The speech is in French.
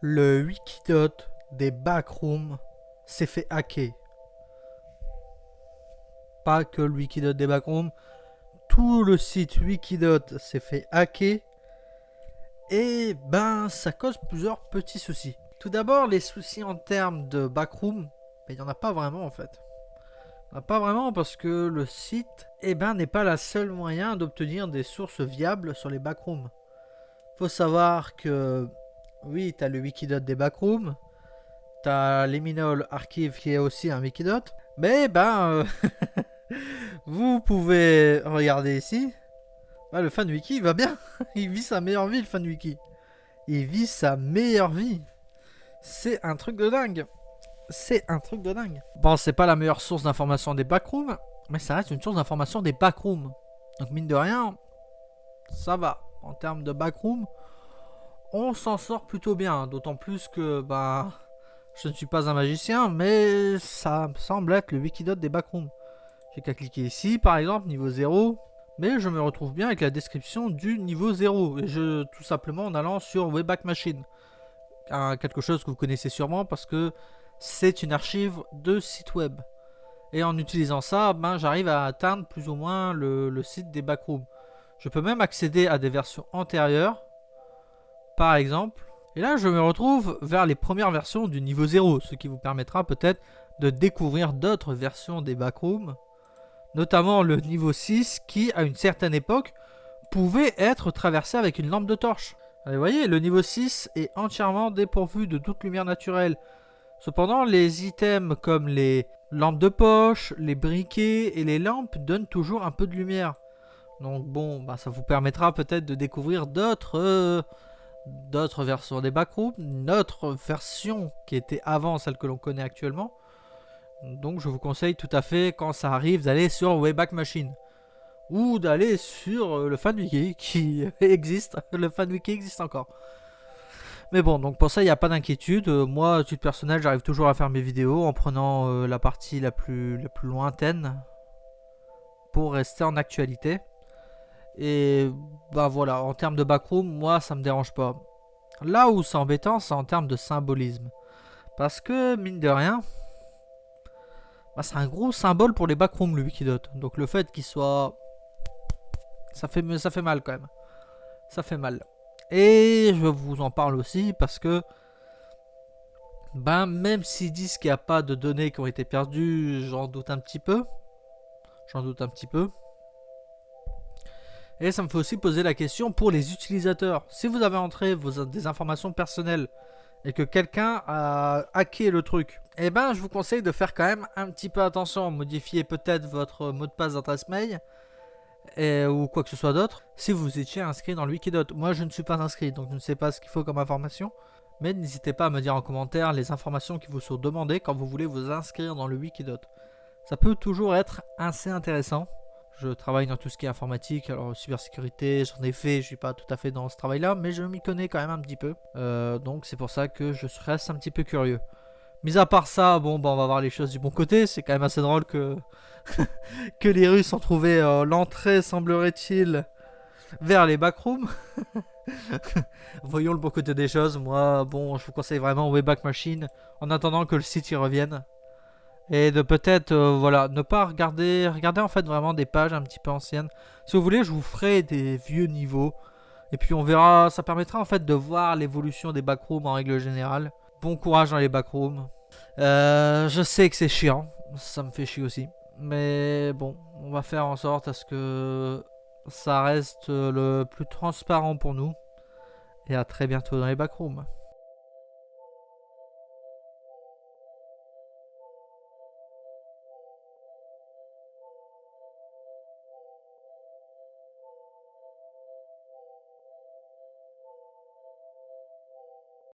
Le Wikidot des backrooms s'est fait hacker. Pas que le Wikidot des backrooms, tout le site Wikidot s'est fait hacker. Et ben, ça cause plusieurs petits soucis. Tout d'abord, les soucis en termes de backroom, il n'y en a pas vraiment en fait. Il n'y en a pas vraiment parce que le site n'est pas la seule moyen d'obtenir des sources viables sur les backrooms. Faut savoir que oui, tu as le Wikidot des backrooms, tu as Liminal Archive qui est aussi un Wikidot, mais vous pouvez regarder ici. Le FanWiki il va bien. Il vit sa meilleure vie, le FanWiki. Il vit sa meilleure vie. C'est un truc de dingue. C'est un truc de dingue. Bon, c'est pas la meilleure source d'information des backrooms, mais ça reste une source d'information des backrooms. Donc mine de rien, ça va. En termes de backrooms, on s'en sort plutôt bien. D'autant plus que je ne suis pas un magicien, mais ça me semble être le Wikidot des backrooms. J'ai qu'à cliquer ici, par exemple, niveau 0. Mais je me retrouve bien avec la description du niveau 0. Et tout simplement en allant sur Wayback Machine. Quelque chose que vous connaissez sûrement parce que c'est une archive de site web. Et en utilisant ça, j'arrive à atteindre plus ou moins le site des backrooms. Je peux même accéder à des versions antérieures, par exemple. Et là, je me retrouve vers les premières versions du niveau 0, ce qui vous permettra peut-être de découvrir d'autres versions des backrooms, notamment le niveau 6 qui, à une certaine époque, pouvait être traversé avec une lampe de torche. Vous voyez, le niveau 6 est entièrement dépourvu de toute lumière naturelle. Cependant, les items comme les lampes de poche, les briquets et les lampes donnent toujours un peu de lumière. Donc bon, ça vous permettra peut-être de découvrir d'autres versions des backrooms, notre version qui était avant celle que l'on connaît actuellement. Donc je vous conseille tout à fait, quand ça arrive, d'aller sur Wayback Machine. Ou d'aller sur le FanWiki qui existe. Le FanWiki existe encore. Mais bon, donc pour ça, il n'y a pas d'inquiétude. Moi, à titre personnel, j'arrive toujours à faire mes vidéos en prenant la partie la plus lointaine pour rester en actualité. Et voilà, en termes de backroom, moi, ça me dérange pas. Là où c'est embêtant, c'est en termes de symbolisme. Parce que, mine de rien, c'est un gros symbole pour les backrooms, le Wikidot. Donc le fait qu'il soit... ça fait mal quand même. Ça fait mal. Et je vous en parle aussi parce que même s'ils disent qu'il n'y a pas de données qui ont été perdues, j'en doute un petit peu. J'en doute un petit peu. Et ça me fait aussi poser la question pour les utilisateurs. Si vous avez entré des informations personnelles et que quelqu'un a hacké le truc, je vous conseille de faire quand même un petit peu attention. Modifier peut-être votre mot de passe d'adresse mail ou quoi que ce soit d'autre si vous étiez inscrit dans le Wikidot. Moi, je ne suis pas inscrit, donc je ne sais pas ce qu'il faut comme information. Mais n'hésitez pas à me dire en commentaire les informations qui vous sont demandées quand vous voulez vous inscrire dans le Wikidot. Ça peut toujours être assez intéressant. Je travaille dans tout ce qui est informatique, alors cybersécurité, j'en ai fait, je suis pas tout à fait dans ce travail-là, mais je m'y connais quand même un petit peu. Donc c'est pour ça que je reste un petit peu curieux. Mis à part ça, on va voir les choses du bon côté. C'est quand même assez drôle que, que les Russes ont trouvé l'entrée, semblerait-il, vers les backrooms. Voyons le bon côté des choses. Moi, je vous conseille vraiment Wayback Machine en attendant que le site y revienne. Et de peut-être, ne pas regarder en fait vraiment des pages un petit peu anciennes. Si vous voulez, je vous ferai des vieux niveaux. Et puis on verra, ça permettra en fait de voir l'évolution des backrooms en règle générale. Bon courage dans les backrooms. Je sais que c'est chiant, ça me fait chier aussi. Mais bon, on va faire en sorte à ce que ça reste le plus transparent pour nous. Et à très bientôt dans les backrooms.